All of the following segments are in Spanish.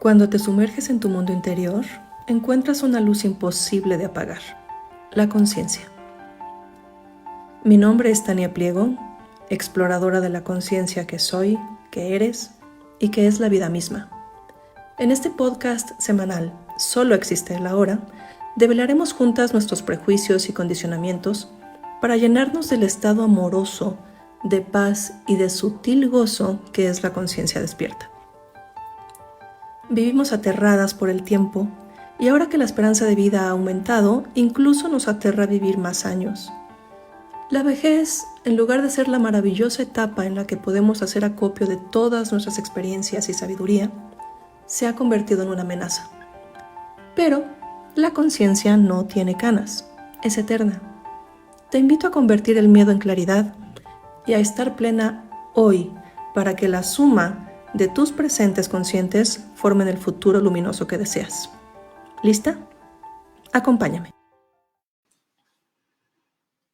Cuando te sumerges en tu mundo interior, encuentras una luz imposible de apagar, la conciencia. Mi nombre es Tania Pliego, exploradora de la conciencia que soy, que eres y que es la vida misma. En este podcast semanal, Solo existe la hora, develaremos juntas nuestros prejuicios y condicionamientos para llenarnos del estado amoroso, de paz y de sutil gozo que es la conciencia despierta. Vivimos aterradas por el tiempo y ahora que la esperanza de vida ha aumentado, incluso nos aterra vivir más años. La vejez, en lugar de ser la maravillosa etapa en la que podemos hacer acopio de todas nuestras experiencias y sabiduría, se ha convertido en una amenaza. Pero la conciencia no tiene canas, es eterna. Te invito a convertir el miedo en claridad y a estar plena hoy para que la suma de tus presentes conscientes formen el futuro luminoso que deseas. ¿Lista? Acompáñame.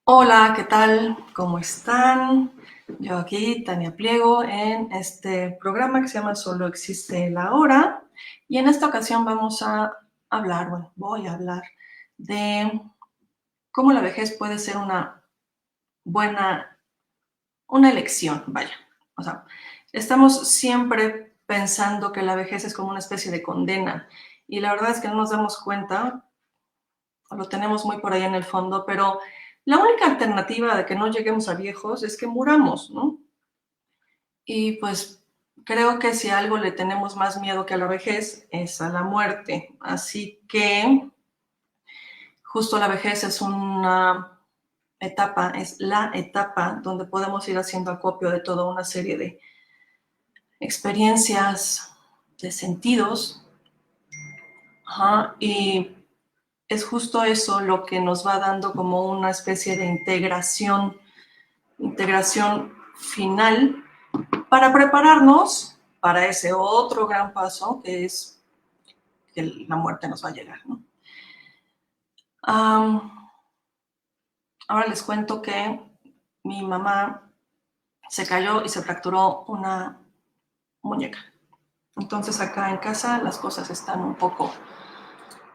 Hola, ¿qué tal? ¿Cómo están? Yo aquí, Tania Pliego, en este programa que se llama Solo existe la hora. Y en esta ocasión voy a hablar de cómo la vejez puede ser una elección, vaya. O sea, estamos siempre pensando que la vejez es como una especie de condena. Y la verdad es que no nos damos cuenta, lo tenemos muy por ahí en el fondo, pero la única alternativa de que no lleguemos a viejos es que muramos, ¿no? Y pues creo que si a algo le tenemos más miedo que a la vejez es a la muerte. Así que justo la vejez es la etapa donde podemos ir haciendo acopio de toda una serie de experiencias, de sentidos. Y es justo eso lo que nos va dando como una especie de integración final para prepararnos para ese otro gran paso que es que la muerte nos va a llegar, ¿no? Ahora les cuento que mi mamá se cayó y se fracturó una muñeca. Entonces acá en casa las cosas están un poco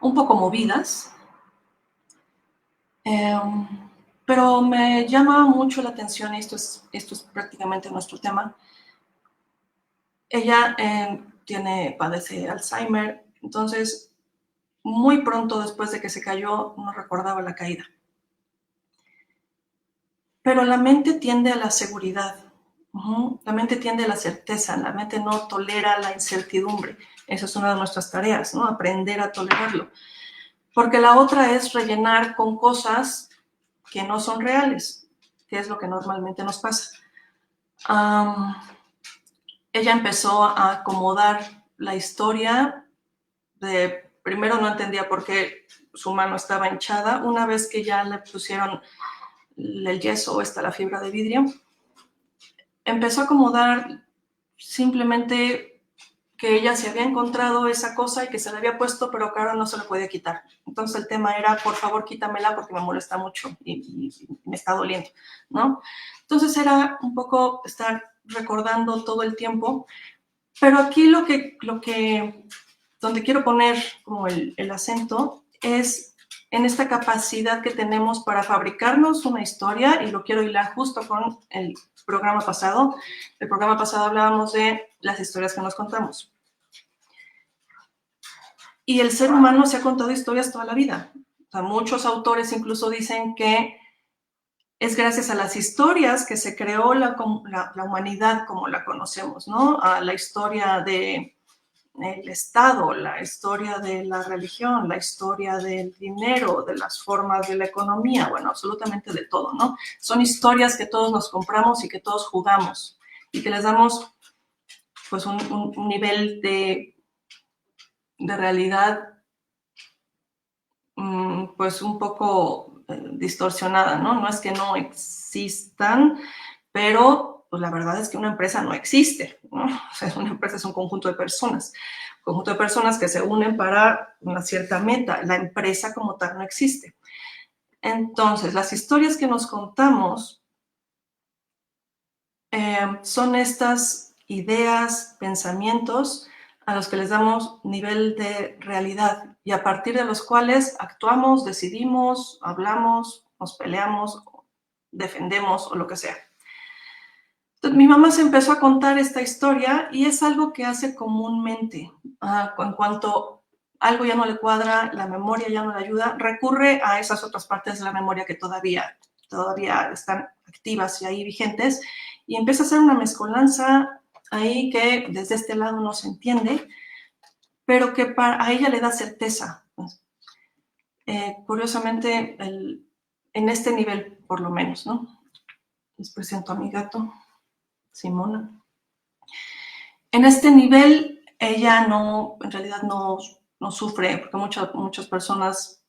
movidas. Pero me llama mucho la atención, y esto es prácticamente nuestro tema. Ella padece Alzheimer, entonces muy pronto después de que se cayó no recordaba la caída. Pero la mente tiende a la seguridad, la mente tiende a la certeza, la mente no tolera la incertidumbre. Esa es una de nuestras tareas, ¿no? Aprender a tolerarlo. Porque la otra es rellenar con cosas que no son reales, que es lo que normalmente nos pasa. Ella empezó a acomodar la historia primero no entendía por qué su mano estaba hinchada. Una vez que ya le pusieron el yeso, la fibra de vidrio, empezó a acomodar simplemente que ella se había encontrado esa cosa y que se la había puesto, pero que ahora no se la podía quitar. Entonces el tema era, por favor, quítamela porque me molesta mucho y me está doliendo, ¿no? Entonces era un poco estar recordando todo el tiempo, pero aquí donde quiero poner como el acento es en esta capacidad que tenemos para fabricarnos una historia, y lo quiero hilar justo con el programa pasado. El programa pasado hablábamos de las historias que nos contamos. Y el ser humano se ha contado historias toda la vida. O sea, muchos autores incluso dicen que es gracias a las historias que se creó la humanidad como la conocemos, ¿no? A la historia del Estado, la historia de la religión, la historia del dinero, de las formas de la economía, bueno, absolutamente de todo, ¿no? Son historias que todos nos compramos y que todos jugamos y que les damos pues un nivel de realidad pues un poco distorsionada, ¿no? No es que no existan, pero pues la verdad es que una empresa no existe, ¿no? O sea, una empresa es un conjunto de personas que se unen para una cierta meta. La empresa como tal no existe. Entonces, las historias que nos contamos son estas ideas, pensamientos a los que les damos nivel de realidad y a partir de los cuales actuamos, decidimos, hablamos, nos peleamos, defendemos o lo que sea. Entonces, mi mamá se empezó a contar esta historia y es algo que hace comúnmente. En cuanto algo ya no le cuadra, la memoria ya no le ayuda, recurre a esas otras partes de la memoria que todavía están activas y ahí vigentes y empieza a hacer una mezcolanza ahí que desde este lado no se entiende, pero que a ella le da certeza. Curiosamente, en este nivel, por lo menos, ¿no? Les presento a mi gato, Simona. En este nivel, ella en realidad no sufre, porque muchas personas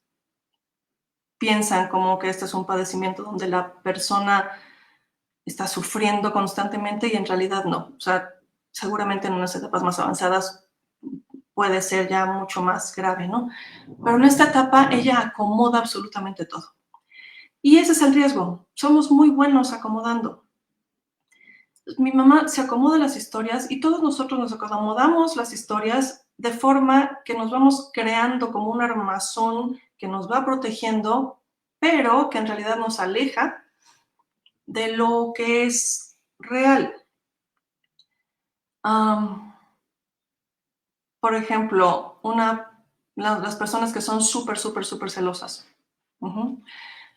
piensan como que este es un padecimiento donde la persona está sufriendo constantemente y en realidad no. O sea, seguramente en unas etapas más avanzadas puede ser ya mucho más grave, ¿no? Pero en esta etapa ella acomoda absolutamente todo. Y ese es el riesgo. Somos muy buenos acomodando. Mi mamá se acomoda las historias y todos nosotros nos acomodamos las historias de forma que nos vamos creando como un armazón que nos va protegiendo, pero que en realidad nos aleja de lo que es real. Por ejemplo, las personas que son súper celosas.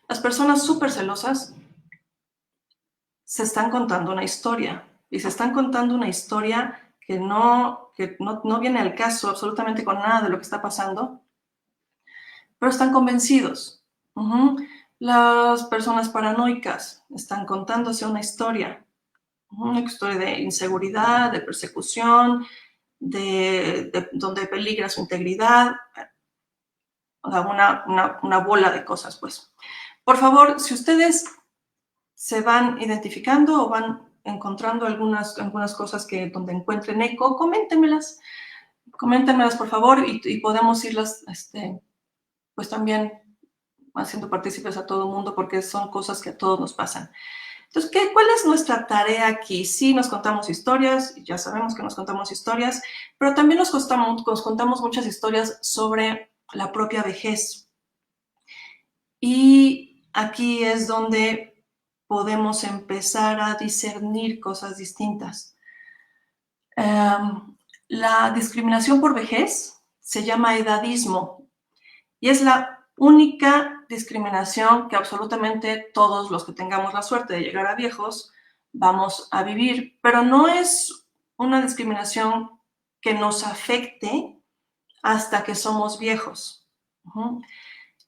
Las personas súper celosas se están contando una historia y se están contando una historia que no viene al caso absolutamente con nada de lo que está pasando, pero están convencidos. Las personas paranoicas están contándose una historia de inseguridad, de persecución, de donde peligra su integridad, una bola de cosas, pues. Por favor, si ustedes se van identificando o van encontrando algunas cosas donde encuentren eco, coméntenmelas por favor y podemos irlas pues también haciendo partícipes a todo el mundo porque son cosas que a todos nos pasan. Entonces, ¿cuál es nuestra tarea aquí? Sí, nos contamos historias, ya sabemos que nos contamos historias, pero también nos contamos muchas historias sobre la propia vejez. Y aquí es donde podemos empezar a discernir cosas distintas. La discriminación por vejez se llama edadismo y es la única discriminación que absolutamente todos los que tengamos la suerte de llegar a viejos vamos a vivir, pero no es una discriminación que nos afecte hasta que somos viejos.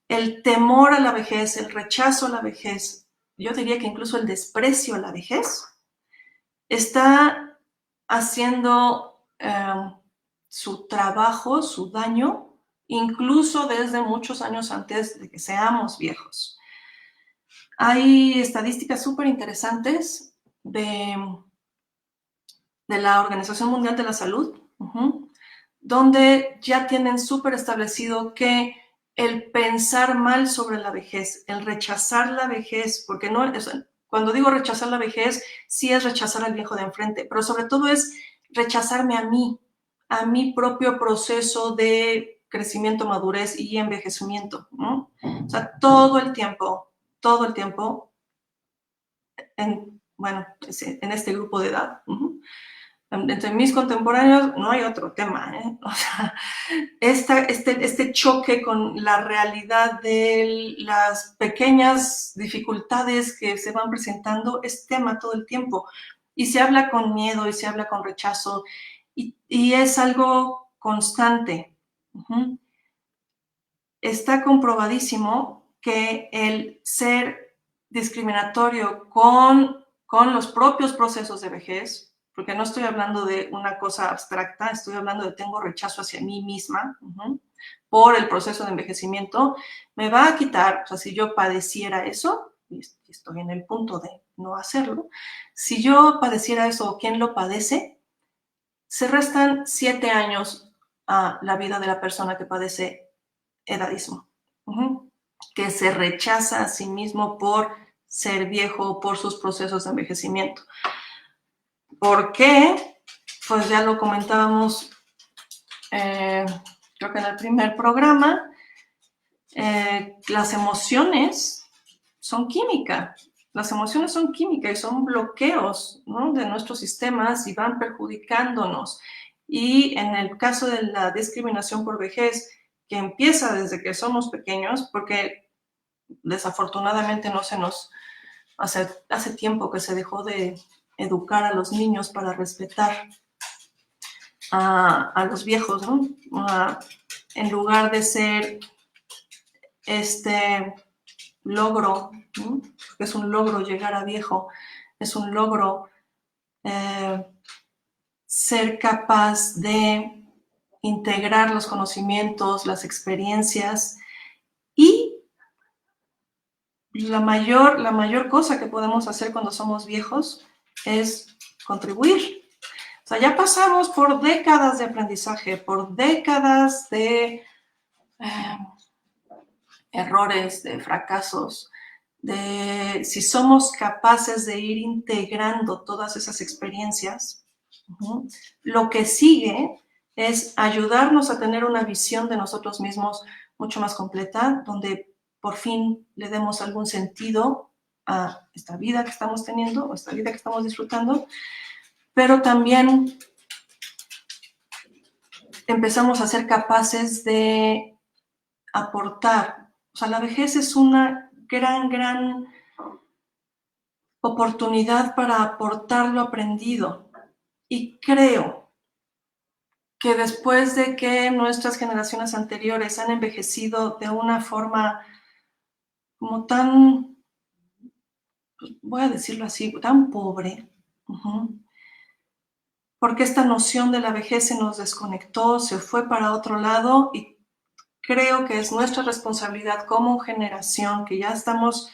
El temor a la vejez, el rechazo a la vejez, yo diría que incluso el desprecio a la vejez, está haciendo su trabajo, su daño, incluso desde muchos años antes de que seamos viejos. Hay estadísticas súper interesantes de la Organización Mundial de la Salud, donde ya tienen súper establecido que el pensar mal sobre la vejez, el rechazar la vejez, porque cuando digo rechazar la vejez, sí es rechazar al viejo de enfrente, pero sobre todo es rechazarme a mi propio proceso de crecimiento, madurez y envejecimiento, ¿no? O sea, todo el tiempo, en este grupo de edad, entre mis contemporáneos no hay otro tema, O sea, este choque con la realidad de las pequeñas dificultades que se van presentando es tema todo el tiempo. Y se habla con miedo y se habla con rechazo y es algo constante. Está comprobadísimo que el ser discriminatorio con los propios procesos de vejez, porque no estoy hablando de una cosa abstracta, estoy hablando de tengo rechazo hacia mí misma por el proceso de envejecimiento, me va a quitar, o sea, si yo padeciera eso, y estoy en el punto de no hacerlo, si yo padeciera eso o quien lo padece, se restan 7 años a la vida de la persona que padece edadismo, que se rechaza a sí mismo por ser viejo, por sus procesos de envejecimiento. ¿Por qué? Pues ya lo comentábamos creo que en el primer programa, las emociones son química. Las emociones son química y son bloqueos, ¿no?, de nuestros sistemas y van perjudicándonos. Y en el caso de la discriminación por vejez, que empieza desde que somos pequeños, porque desafortunadamente no se nos hace tiempo que se dejó de educar a los niños para respetar a los viejos, ¿no? En lugar de ser este logro, ¿no? Es un logro llegar a viejo, es un logro ser capaz de integrar los conocimientos, las experiencias, y la mayor cosa que podemos hacer cuando somos viejos es contribuir. O sea, ya pasamos por décadas de aprendizaje, por décadas de errores, de fracasos, de si somos capaces de ir integrando todas esas experiencias, lo que sigue es ayudarnos a tener una visión de nosotros mismos mucho más completa, donde por fin le demos algún sentido a esta vida que estamos teniendo o esta vida que estamos disfrutando, pero también empezamos a ser capaces de aportar. O sea, la vejez es una gran oportunidad para aportar lo aprendido. Y creo que después de que nuestras generaciones anteriores han envejecido de una forma como tan, voy a decirlo así, tan pobre, porque esta noción de la vejez se nos desconectó, se fue para otro lado, y creo que es nuestra responsabilidad como generación, que ya estamos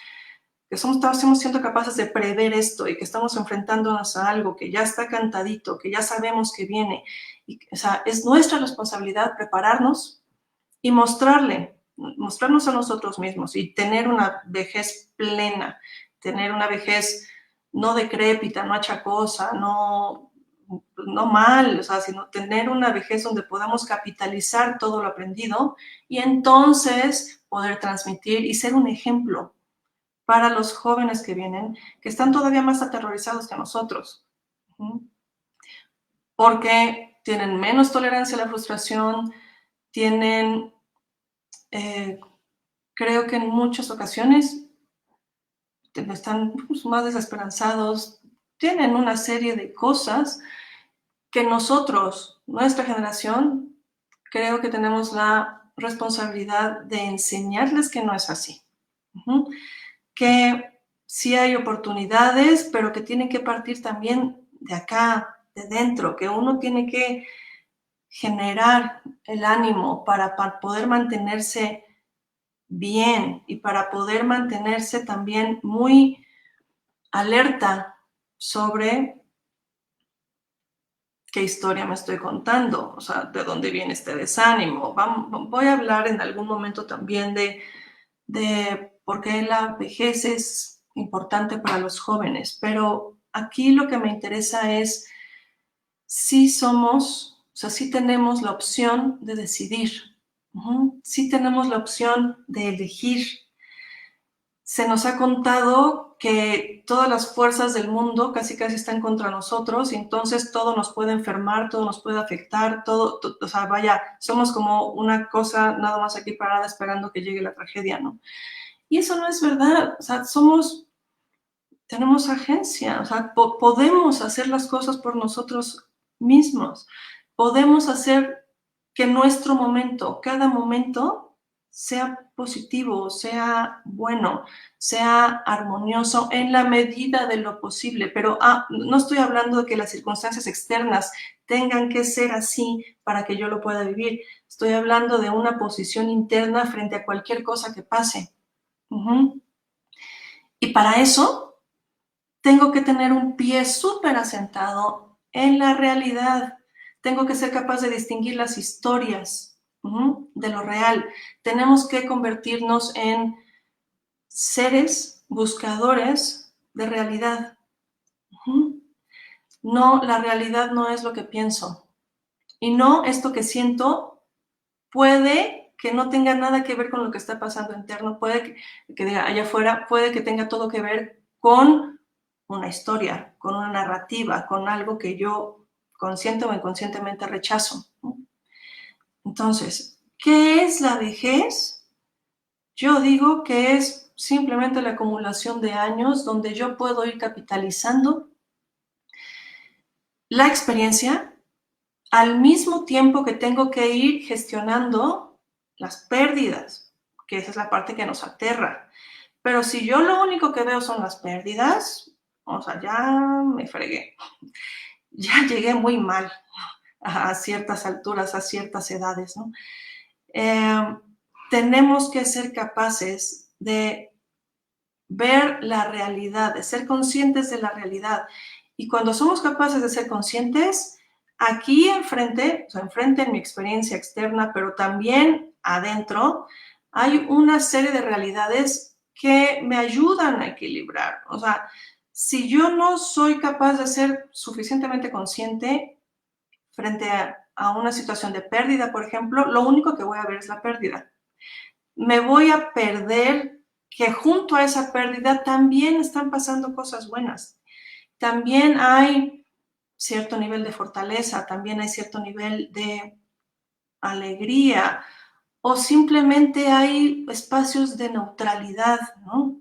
siendo capaces de prever esto y que estamos enfrentándonos a algo que ya está cantadito, que ya sabemos que viene. Y, o sea, es nuestra responsabilidad prepararnos y mostrarnos a nosotros mismos y tener una vejez plena, tener una vejez no decrépita, no achacosa, no mal, o sea, sino tener una vejez donde podamos capitalizar todo lo aprendido y entonces poder transmitir y ser un ejemplo para los jóvenes que vienen, que están todavía más aterrorizados que nosotros, porque tienen menos tolerancia a la frustración, tienen, creo que en muchas ocasiones están más desesperanzados, tienen una serie de cosas que nosotros, nuestra generación, creo que tenemos la responsabilidad de enseñarles que no es así. Que sí hay oportunidades, pero que tienen que partir también de acá, de dentro, que uno tiene que generar el ánimo para poder mantenerse bien y para poder mantenerse también muy alerta sobre qué historia me estoy contando, o sea, de dónde viene este desánimo. Voy a hablar en algún momento también de por qué la vejez es importante para los jóvenes, pero aquí lo que me interesa es si somos, o sea, si tenemos la opción de decidir, si tenemos la opción de elegir. Se nos ha contado que todas las fuerzas del mundo casi están contra nosotros y entonces todo nos puede enfermar, todo nos puede afectar, todo, o sea, vaya, somos como una cosa nada más aquí parada esperando que llegue la tragedia, ¿no? Y eso no es verdad, o sea, tenemos agencia, o sea, podemos hacer las cosas por nosotros mismos, podemos hacer que nuestro momento, cada momento, sea positivo, sea bueno, sea armonioso en la medida de lo posible, pero no estoy hablando de que las circunstancias externas tengan que ser así para que yo lo pueda vivir, estoy hablando de una posición interna frente a cualquier cosa que pase. Y para eso tengo que tener un pie súper asentado en la realidad. Tengo que ser capaz de distinguir las historias de lo real. Tenemos que convertirnos en seres buscadores de realidad. No, la realidad no es lo que pienso. Y no, esto que siento puede que no tenga nada que ver con lo que está pasando interno, puede que diga allá afuera, puede que tenga todo que ver con una historia, con una narrativa, con algo que yo consciente o inconscientemente rechazo. Entonces, ¿qué es la vejez? Yo digo que es simplemente la acumulación de años donde yo puedo ir capitalizando la experiencia al mismo tiempo que tengo que ir gestionando las pérdidas, que esa es la parte que nos aterra. Pero si yo lo único que veo son las pérdidas, o sea, ya me fregué, ya llegué muy mal a ciertas alturas, a ciertas edades, ¿no? Tenemos que ser capaces de ver la realidad, de ser conscientes de la realidad. Y cuando somos capaces de ser conscientes, aquí enfrente, o sea, enfrente en mi experiencia externa, pero también adentro, hay una serie de realidades que me ayudan a equilibrar. O sea, si yo no soy capaz de ser suficientemente consciente frente a una situación de pérdida, por ejemplo, lo único que voy a ver es la pérdida. Me voy a perder que junto a esa pérdida también están pasando cosas buenas. También hay cierto nivel de fortaleza, también hay cierto nivel de alegría o simplemente hay espacios de neutralidad, ¿no?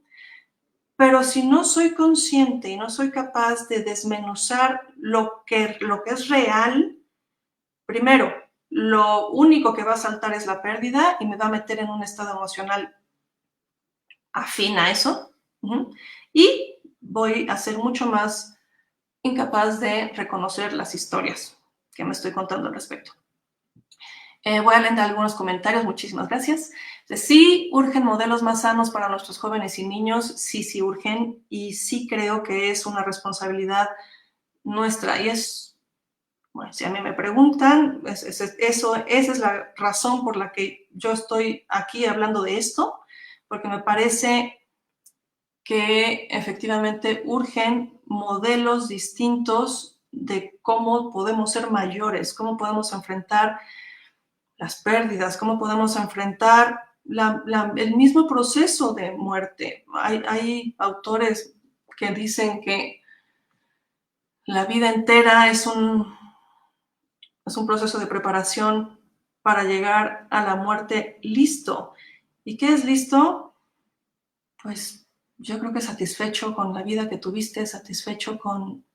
Pero si no soy consciente y no soy capaz de desmenuzar lo que es real, primero, lo único que va a saltar es la pérdida y me va a meter en un estado emocional afín a eso. Y voy a ser mucho más incapaz de reconocer las historias que me estoy contando al respecto. Voy a leer algunos comentarios, muchísimas gracias. Sí urgen modelos más sanos para nuestros jóvenes y niños, sí urgen, y sí creo que es una responsabilidad nuestra. Y es, bueno, si a mí me preguntan, esa es la razón por la que yo estoy aquí hablando de esto, porque me parece que efectivamente urgen modelos distintos de cómo podemos ser mayores, cómo podemos enfrentar las pérdidas, cómo podemos enfrentar el mismo proceso de muerte. Hay autores que dicen que la vida entera es un proceso de preparación para llegar a la muerte listo. ¿Y qué es listo? Pues yo creo que satisfecho con la vida que tuviste, satisfecho con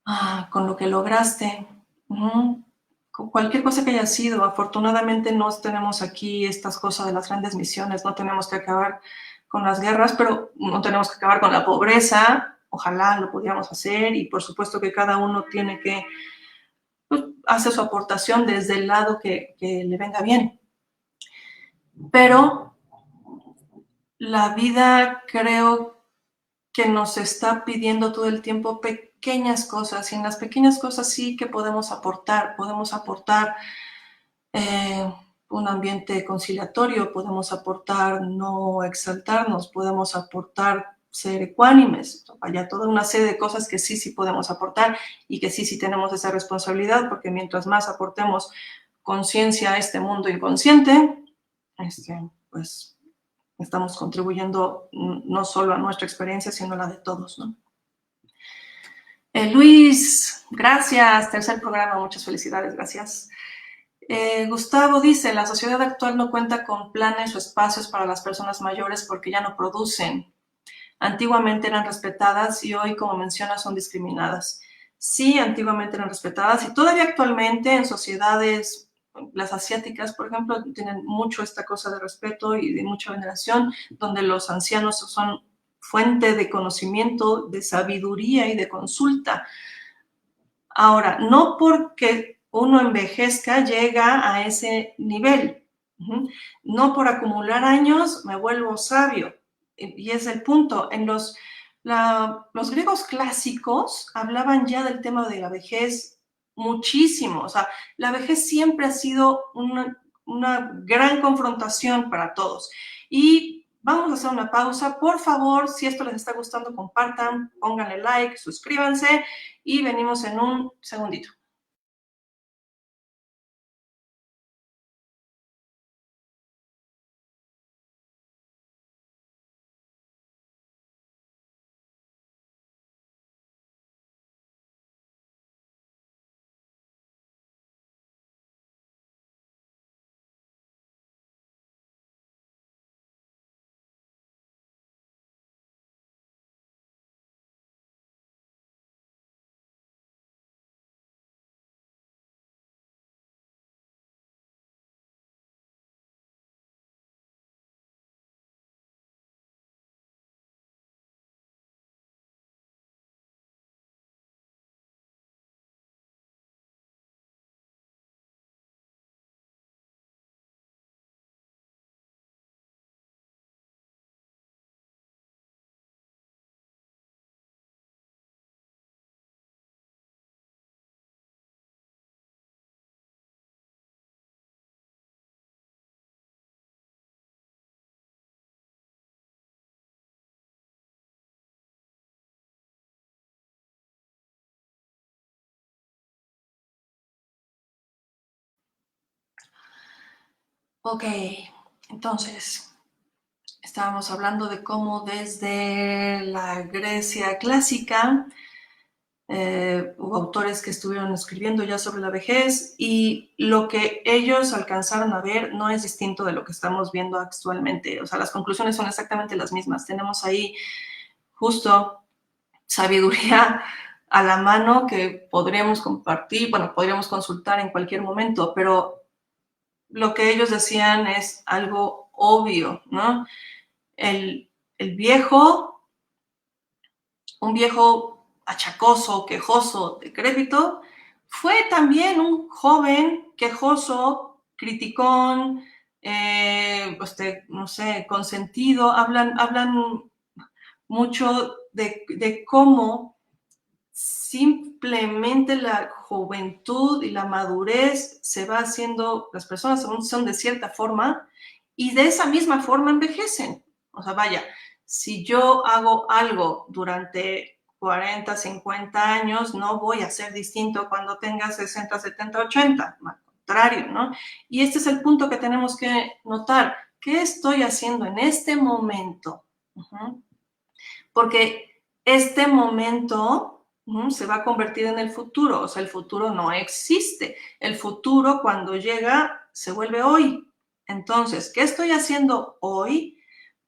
lo que lograste. Con cualquier cosa que haya sido. Afortunadamente no tenemos aquí estas cosas de las grandes misiones, no tenemos que acabar con las guerras, pero no tenemos que acabar con la pobreza. Ojalá lo pudiéramos hacer y por supuesto que cada uno tiene que hacer su aportación desde el lado que le venga bien. Pero la vida creo que nos está pidiendo todo el tiempo pequeñas cosas, y en las pequeñas cosas sí que podemos aportar un ambiente conciliatorio, podemos aportar no exaltarnos, podemos aportar ser ecuánimes, vaya, toda una serie de cosas que sí podemos aportar y que sí tenemos esa responsabilidad, porque mientras más aportemos conciencia a este mundo inconsciente, pues estamos contribuyendo no solo a nuestra experiencia, sino a la de todos, ¿no? Luis, gracias. Tercer programa, muchas felicidades, gracias. Gustavo dice, la sociedad actual no cuenta con planes o espacios para las personas mayores porque ya no producen. Antiguamente eran respetadas y hoy, como menciona, son discriminadas. Sí, antiguamente eran respetadas y todavía actualmente en sociedades, las asiáticas, por ejemplo, tienen mucho esta cosa de respeto y de mucha veneración, donde los ancianos son fuente de conocimiento, de sabiduría y de consulta. Ahora, no porque uno envejezca llega a ese nivel. No por acumular años me vuelvo sabio. Y es el punto. Los griegos clásicos hablaban ya del tema de la vejez muchísimo. O sea, la vejez siempre ha sido una gran confrontación para todos. Y vamos a hacer una pausa. Por favor, si esto les está gustando, compartan, pónganle like, suscríbanse y venimos en un segundito. Ok, entonces, estábamos hablando de cómo desde la Grecia clásica hubo autores que estuvieron escribiendo ya sobre la vejez y lo que ellos alcanzaron a ver no es distinto de lo que estamos viendo actualmente. O sea, las conclusiones son exactamente las mismas. Tenemos ahí justo sabiduría a la mano que podríamos compartir, bueno, podríamos consultar en cualquier momento, pero lo que ellos decían es algo obvio, ¿no? El, el viejo, un viejo achacoso, quejoso, decrépito, fue también un joven quejoso, criticón, no sé, consentido. Hablan mucho de cómo simplemente la juventud y la madurez se va haciendo, las personas son de cierta forma y de esa misma forma envejecen. O sea, vaya, si yo hago algo durante 40, 50 años, no voy a ser distinto cuando tenga 60, 70, 80, al contrario, ¿no? Y este es el punto que tenemos que notar. ¿Qué estoy haciendo en este momento? Porque este momento se va a convertir en el futuro. O sea, el futuro no existe. El futuro, cuando llega, se vuelve hoy. Entonces, ¿qué estoy haciendo hoy?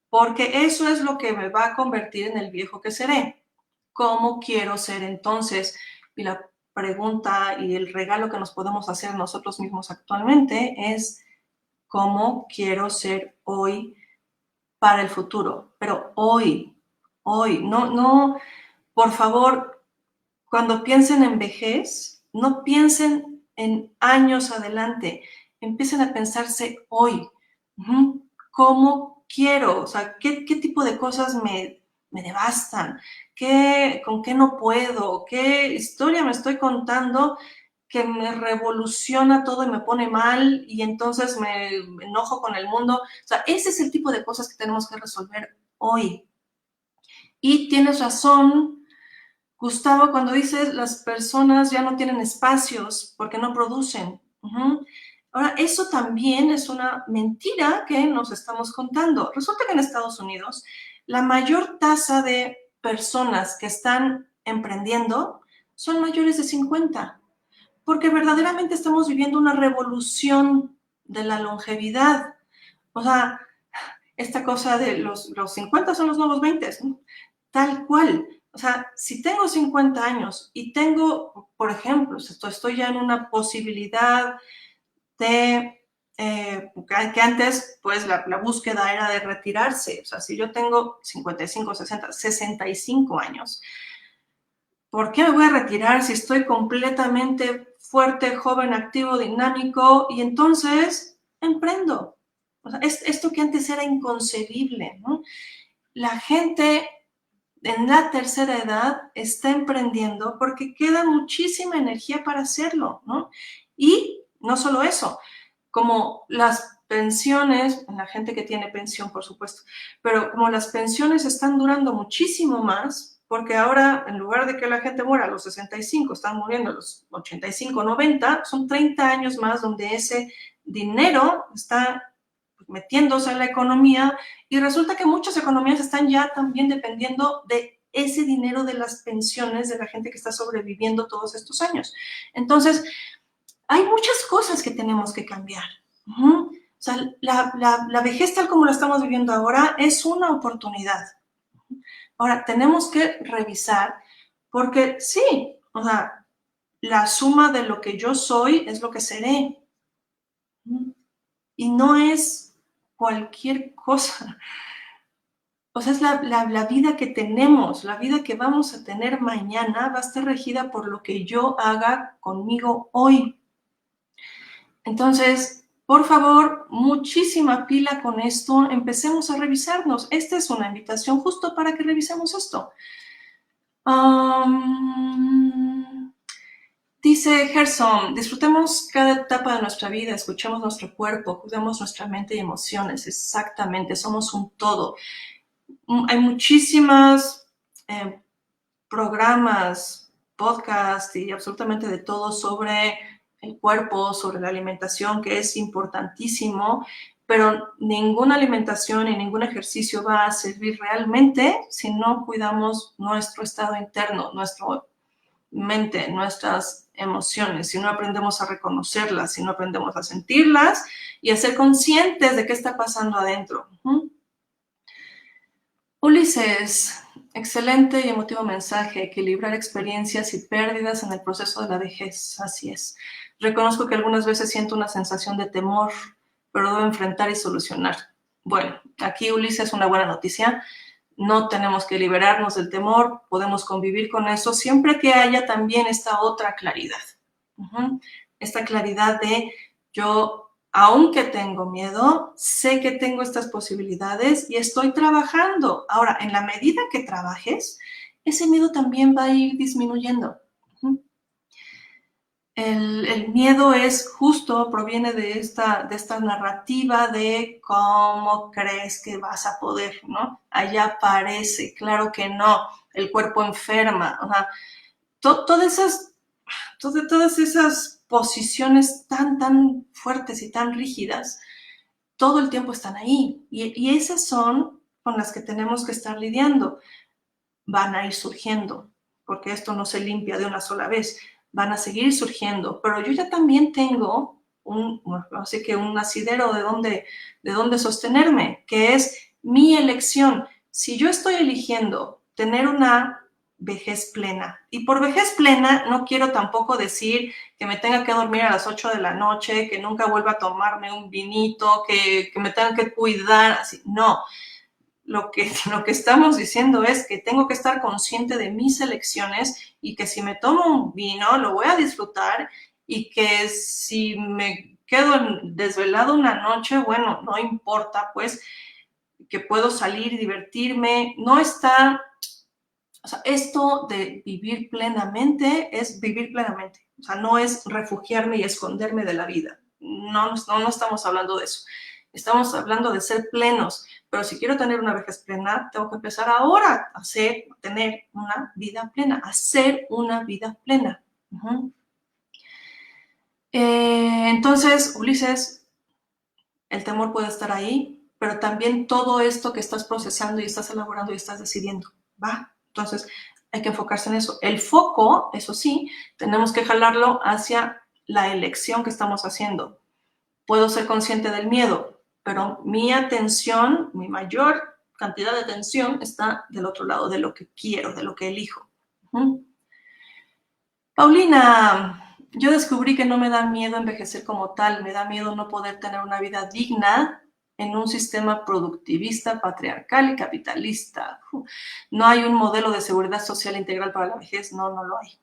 Porque eso es lo que me va a convertir en el viejo que seré. ¿Cómo quiero ser entonces? Y la pregunta y el regalo que nos podemos hacer nosotros mismos actualmente es cómo quiero ser hoy para el futuro. Pero hoy, no, por favor, cuando piensen en vejez, no piensen en años adelante, empiecen a pensarse hoy. ¿Cómo quiero? O sea, ¿qué tipo de cosas me devastan? ¿Con qué no puedo? ¿Qué historia me estoy contando que me revoluciona todo y me pone mal y entonces me enojo con el mundo? O sea, ese es el tipo de cosas que tenemos que resolver hoy. Y tienes razón, Gustavo, cuando dices las personas ya no tienen espacios porque no producen. Ahora, eso también es una mentira que nos estamos contando. Resulta que en Estados Unidos la mayor tasa de personas que están emprendiendo son mayores de 50, porque verdaderamente estamos viviendo una revolución de la longevidad. O sea, esta cosa de los 50 son los nuevos 20, ¿no? Tal cual. O sea, si tengo 50 años y tengo, por ejemplo, estoy ya en una posibilidad de que antes, pues la búsqueda era de retirarse. O sea, si yo tengo 55, 60, 65 años, ¿por qué me voy a retirar si estoy completamente fuerte, joven, activo, dinámico? Y entonces emprendo. O sea, esto que antes era inconcebible, ¿no? La gente en la tercera edad está emprendiendo porque queda muchísima energía para hacerlo, ¿no? Y no solo eso, como las pensiones, la gente que tiene pensión, por supuesto, pero como las pensiones están durando muchísimo más, porque ahora en lugar de que la gente muera a los 65, están muriendo a los 85, 90, son 30 años más donde ese dinero está metiéndose en la economía y resulta que muchas economías están ya también dependiendo de ese dinero de las pensiones de la gente que está sobreviviendo todos estos años. Entonces, hay muchas cosas que tenemos que cambiar. O sea, la vejez tal como la estamos viviendo ahora es una oportunidad. Ahora, tenemos que revisar porque sí, o sea, la suma de lo que yo soy es lo que seré. Y no es cualquier cosa. O sea, es la vida que tenemos, la vida que vamos a tener mañana va a estar regida por lo que yo haga conmigo hoy. Entonces, por favor, muchísima pila con esto, empecemos a revisarnos. Esta es una invitación justo para que revisemos esto. Dice Gerson, disfrutemos cada etapa de nuestra vida, escuchemos nuestro cuerpo, cuidemos nuestra mente y emociones. Exactamente, somos un todo. Hay muchísimas programas, podcasts y absolutamente de todo sobre el cuerpo, sobre la alimentación, que es importantísimo, pero ninguna alimentación y ningún ejercicio va a servir realmente si no cuidamos nuestro estado interno, nuestra mente, nuestras emociones, si no aprendemos a reconocerlas, si no aprendemos a sentirlas y a ser conscientes de qué está pasando adentro. Ulises, excelente y emotivo mensaje, equilibrar experiencias y pérdidas en el proceso de la vejez, así es. Reconozco que algunas veces siento una sensación de temor, pero debo enfrentar y solucionar. Bueno, aquí Ulises, una buena noticia. No tenemos que liberarnos del temor, podemos convivir con eso siempre que haya también esta otra claridad. Esta claridad de yo, aunque tengo miedo, sé que tengo estas posibilidades y estoy trabajando. Ahora, en la medida que trabajes, ese miedo también va a ir disminuyendo. El miedo es justo, proviene de esta narrativa de cómo crees que vas a poder, ¿no? Allá aparece, claro que no, el cuerpo enferma, o sea, todas esas posiciones tan fuertes y tan rígidas, todo el tiempo están ahí, y esas son con las que tenemos que estar lidiando. Van a ir surgiendo, porque esto no se limpia de una sola vez, van a seguir surgiendo, pero yo ya también tengo así que un asidero de dónde sostenerme, que es mi elección. Si yo estoy eligiendo tener una vejez plena, y por vejez plena no quiero tampoco decir que me tenga que dormir a las 8 de la noche, que nunca vuelva a tomarme un vinito, que me tenga que cuidar, así, no. Lo que estamos diciendo es que tengo que estar consciente de mis elecciones y que si me tomo un vino lo voy a disfrutar y que si me quedo desvelado una noche, bueno, no importa, pues, que puedo salir y divertirme. No está, o sea, esto de vivir plenamente es vivir plenamente. O sea, no es refugiarme y esconderme de la vida. No estamos hablando de eso. Estamos hablando de ser plenos. Pero si quiero tener una vejez plena, tengo que empezar ahora a tener una vida plena, hacer una vida plena. Entonces, Ulises, el temor puede estar ahí, pero también todo esto que estás procesando y estás elaborando y estás decidiendo, ¿va? Entonces, hay que enfocarse en eso. El foco, eso sí, tenemos que jalarlo hacia la elección que estamos haciendo. Puedo ser consciente del miedo, pero mi atención, mi mayor cantidad de atención está del otro lado, de lo que quiero, de lo que elijo. Paulina, yo descubrí que no me da miedo envejecer como tal, me da miedo no poder tener una vida digna en un sistema productivista, patriarcal y capitalista. No hay un modelo de seguridad social integral para la vejez, no lo hay.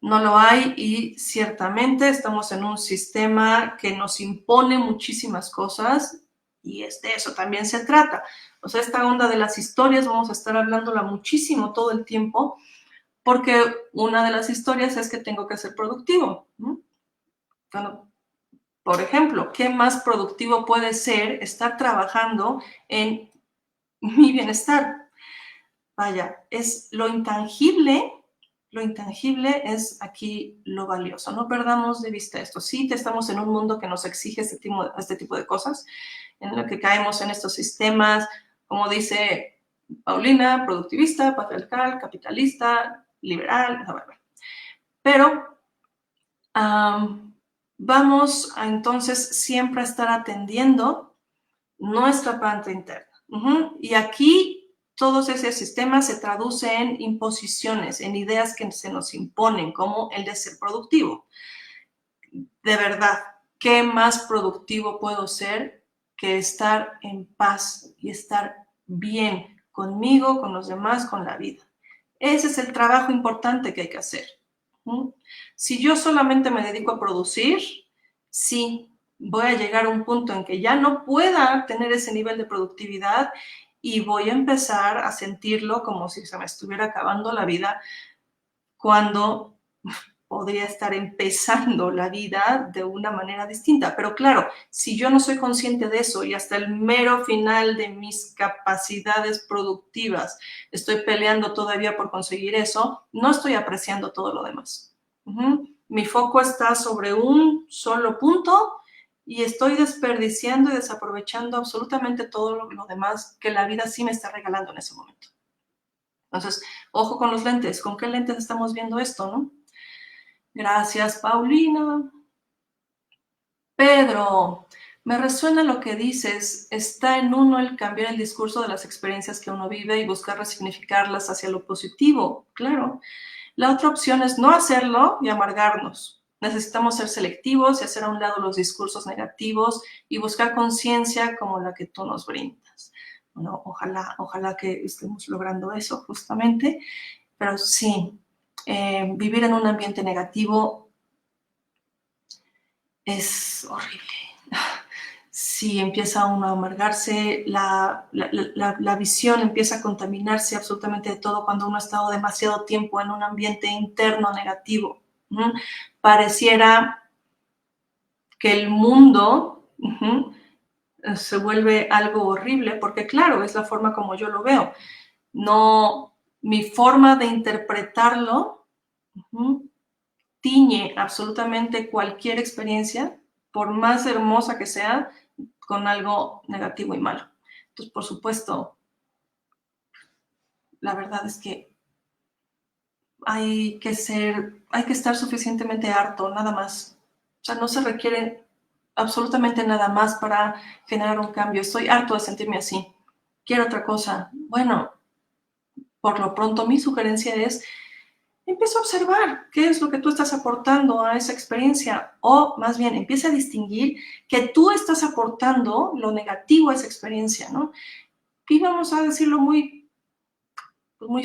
No lo hay y ciertamente estamos en un sistema que nos impone muchísimas cosas y de eso también se trata. O sea, esta onda de las historias vamos a estar hablándola muchísimo todo el tiempo porque una de las historias es que tengo que ser productivo. Bueno, por ejemplo, ¿qué más productivo puede ser estar trabajando en mi bienestar? Vaya, es lo intangible es aquí lo valioso. No perdamos de vista esto. Sí, estamos en un mundo que nos exige este tipo de cosas, en lo que caemos en estos sistemas, como dice Paulina, productivista, patriarcal, capitalista, liberal, pero vamos a entonces siempre a estar atendiendo nuestra parte interna. Y aquí todos esos sistemas se traducen en imposiciones, en ideas que se nos imponen, como el de ser productivo. De verdad, ¿qué más productivo puedo ser que estar en paz y estar bien conmigo, con los demás, con la vida? Ese es el trabajo importante que hay que hacer. Si yo solamente me dedico a producir, sí, voy a llegar a un punto en que ya no pueda tener ese nivel de productividad y voy a empezar a sentirlo como si se me estuviera acabando la vida cuando podría estar empezando la vida de una manera distinta. Pero claro, si yo no soy consciente de eso y hasta el mero final de mis capacidades productivas estoy peleando todavía por conseguir eso, no estoy apreciando todo lo demás. mi foco está sobre un solo punto y estoy desperdiciando y desaprovechando absolutamente todo lo demás que la vida sí me está regalando en ese momento. Entonces, ojo con los lentes. ¿Con qué lentes estamos viendo esto, no? Gracias, Paulina. Pedro, me resuena lo que dices. Está en uno el cambiar el discurso de las experiencias que uno vive y buscar resignificarlas hacia lo positivo. Claro. La otra opción es no hacerlo y amargarnos. Necesitamos ser selectivos y hacer a un lado los discursos negativos y buscar conciencia como la que tú nos brindas. Bueno, ojalá que estemos logrando eso justamente, pero sí, vivir en un ambiente negativo es horrible. Si empieza uno a amargarse, la visión empieza a contaminarse absolutamente de todo cuando uno ha estado demasiado tiempo en un ambiente interno negativo. Pareciera que el mundo se vuelve algo horrible, porque claro, es la forma como yo lo veo. No, mi forma de interpretarlo tiñe absolutamente cualquier experiencia, por más hermosa que sea, con algo negativo y malo. Entonces, por supuesto, la verdad es que hay que estar suficientemente harto, nada más. O sea, no se requiere absolutamente nada más para generar un cambio. Estoy harto de sentirme así. Quiero otra cosa. Bueno, por lo pronto mi sugerencia es empieza a observar qué es lo que tú estás aportando a esa experiencia, o más bien empieza a distinguir que tú estás aportando lo negativo a esa experiencia, ¿no? Y vamos a decirlo muy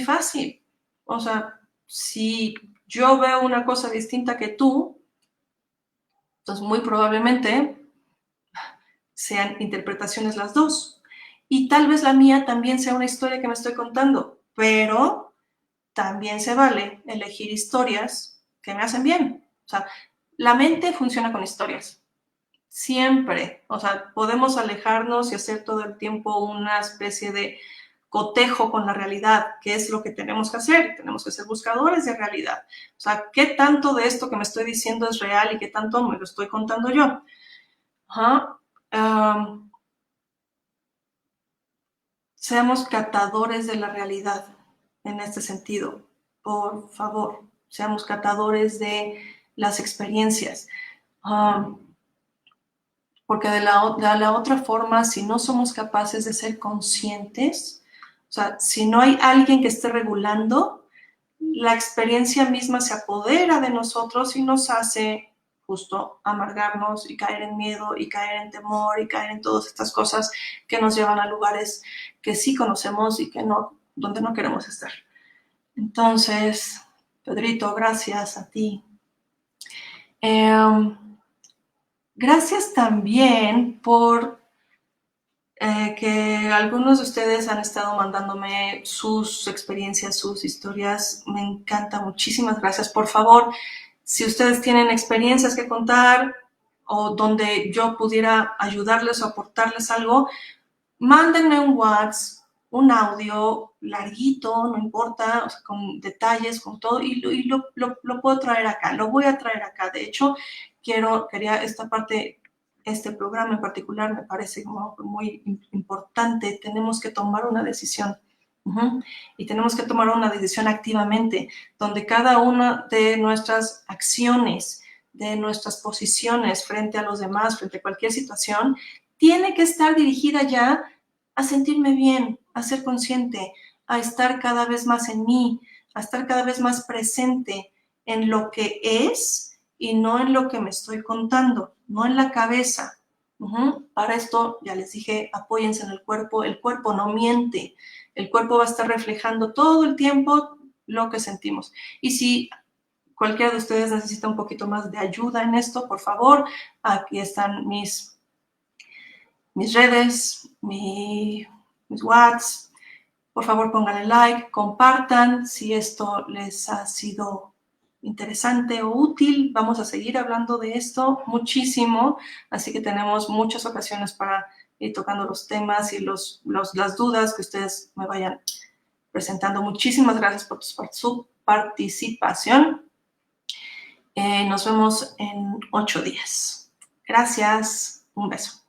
fácil. O sea, si yo veo una cosa distinta que tú, entonces muy probablemente sean interpretaciones las dos. Y tal vez la mía también sea una historia que me estoy contando, pero también se vale elegir historias que me hacen bien. O sea, la mente funciona con historias. Siempre. O sea, podemos alejarnos y hacer todo el tiempo una especie de cotejo con la realidad, que es lo que tenemos que hacer. Tenemos que ser buscadores de realidad. O sea, ¿qué tanto de esto que me estoy diciendo es real y qué tanto me lo estoy contando yo? Seamos catadores de la realidad en este sentido. Por favor, seamos catadores de las experiencias. Porque de la otra forma, si no somos capaces de ser conscientes, o sea, si no hay alguien que esté regulando, la experiencia misma se apodera de nosotros y nos hace justo amargarnos y caer en miedo y caer en temor y caer en todas estas cosas que nos llevan a lugares que sí conocemos y que no, donde no queremos estar. Entonces, Pedrito, gracias a ti. Gracias también por que algunos de ustedes han estado mandándome sus experiencias, sus historias. Me encanta, muchísimas gracias. Por favor, si ustedes tienen experiencias que contar o donde yo pudiera ayudarles o aportarles algo, mándenme un WhatsApp, un audio larguito, no importa, o sea, con detalles, con todo, y lo puedo traer acá, lo voy a traer acá. De hecho, quería esta parte, este programa en particular me parece muy importante. Tenemos que tomar una decisión. Y tenemos que tomar una decisión activamente, donde cada una de nuestras acciones, de nuestras posiciones frente a los demás, frente a cualquier situación, tiene que estar dirigida ya a sentirme bien, a ser consciente, a estar cada vez más en mí, a estar cada vez más presente en lo que es y no en lo que me estoy contando, no en la cabeza. Para esto, ya les dije, apóyense en el cuerpo no miente, el cuerpo va a estar reflejando todo el tiempo lo que sentimos. Y si cualquiera de ustedes necesita un poquito más de ayuda en esto, por favor, aquí están mis redes, mis WhatsApp. Por favor, pónganle like, compartan si esto les ha sido interesante o útil. Vamos a seguir hablando de esto muchísimo, así que tenemos muchas ocasiones para ir tocando los temas y las dudas que ustedes me vayan presentando. Muchísimas gracias por su participación. Nos vemos en 8 días. Gracias. Un beso.